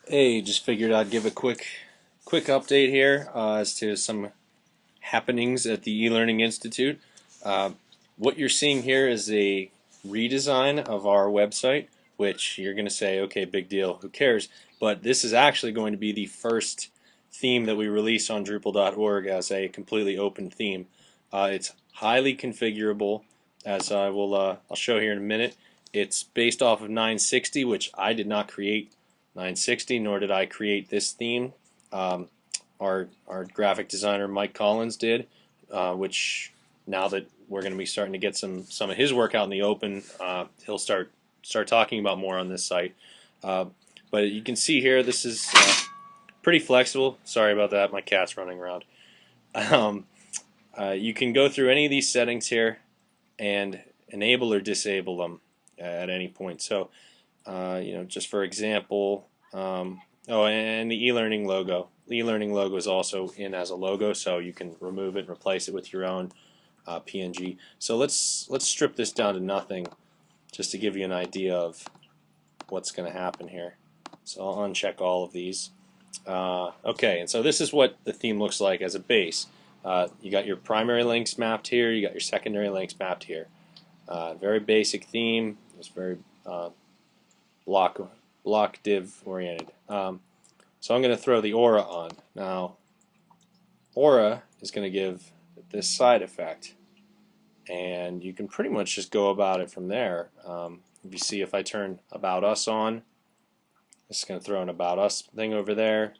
Hey, just figured I'd give a quick update here as to some happenings at the eLearning Institute. Uh, what you're seeing here is a redesign of our website, which you're going to say, okay, big deal, who cares? But this is actually going to be the first theme that we release on Drupal.org as a completely open theme. It's highly configurable, as I'll show here in a minute. It's based off of 960, which I did not create 960, nor did I create this theme. Um, our graphic designer Mike Collins did, which now that we're going to be starting to get some of his work out in the open, he'll start talking about more on this site. Uh, but you can see here, this is pretty flexible. Sorry about that, my cat's running around. Um, you can go through any of these settings here and enable or disable them at any point. So, just for example, oh, and the e-learning logo. The e-learning logo is also in as a logo, so you can remove it and replace it with your own PNG. So let's strip this down to nothing, just to give you an idea of what's going to happen here. So I'll uncheck all of these. Okay, and so this is what the theme looks like as a base. You got your primary links mapped here. You got your secondary links mapped here. Very basic theme. It's very block div oriented. So I'm going to throw the aura on. Now, aura is going to give this side effect, and you can pretty much just go about it from there. If you see, if I turn About Us on, this is going to throw an About Us thing over there.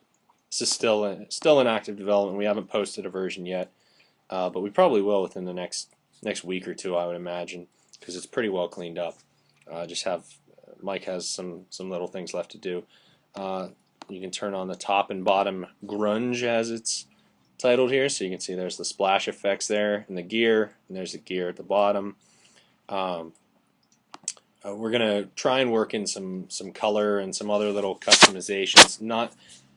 This is still in active development. We haven't posted a version yet, but we probably will within the next week or two, I would imagine, because it's pretty well cleaned up. Mike has some little things left to do. You can turn on the top and bottom grunge as it's titled here, so you can see there's the splash effects there and the gear, and there's the gear at the bottom. We're gonna try and work in some color and some other little customizations.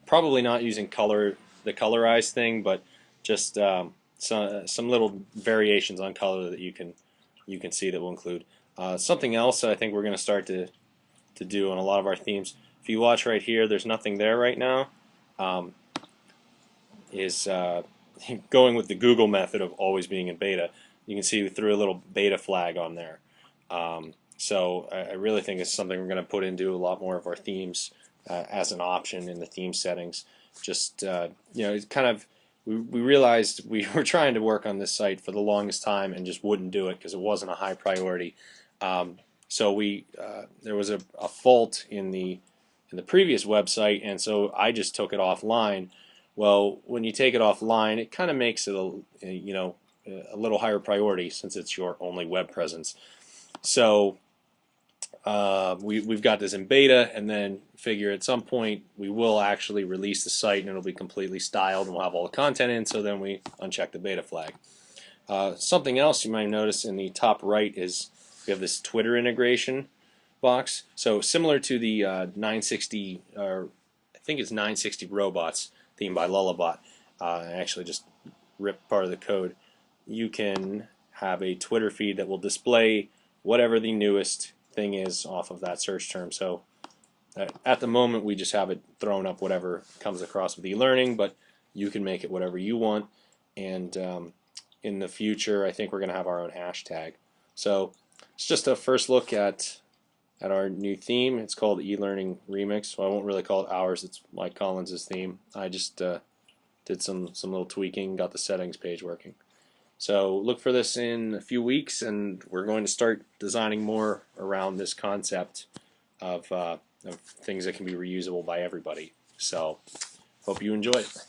Probably not using the colorized thing, but just some little variations on color that you can see that will include. Something else I think we're gonna start to do on a lot of our themes. If you watch right here, there's nothing there right now. Is going with the Google method of always being in beta. You can see we threw a little beta flag on there. So I really think it's something we're going to put into a lot more of our themes as an option in the theme settings. Just it's kind of we realized we were trying to work on this site for the longest time and just wouldn't do it because it wasn't a high priority. So there was a fault in the previous website, and so I just took it offline. Well, when you take it offline, it kind of makes it a little higher priority since it's your only web presence. So we've got this in beta, and then figure at some point we will actually release the site, and it'll be completely styled, and we'll have all the content in. So then we uncheck the beta flag. Something else you might notice in the top right is we have this Twitter integration box. So similar to the 960, or I think it's 960 robots theme by Lullabot. I actually just ripped part of the code. You can have a Twitter feed that will display whatever the newest thing is off of that search term. So at the moment we just have it thrown up whatever comes across with e-learning, but you can make it whatever you want. And in the future, I think we're going to have our own hashtag. So it's just a first look at our new theme. It's called eLearning Remix. So I won't really call it ours. It's Mike Collins' theme. I just did some little tweaking, got the settings page working. So look for this in a few weeks, and we're going to start designing more around this concept of things that can be reusable by everybody. So hope you enjoy it.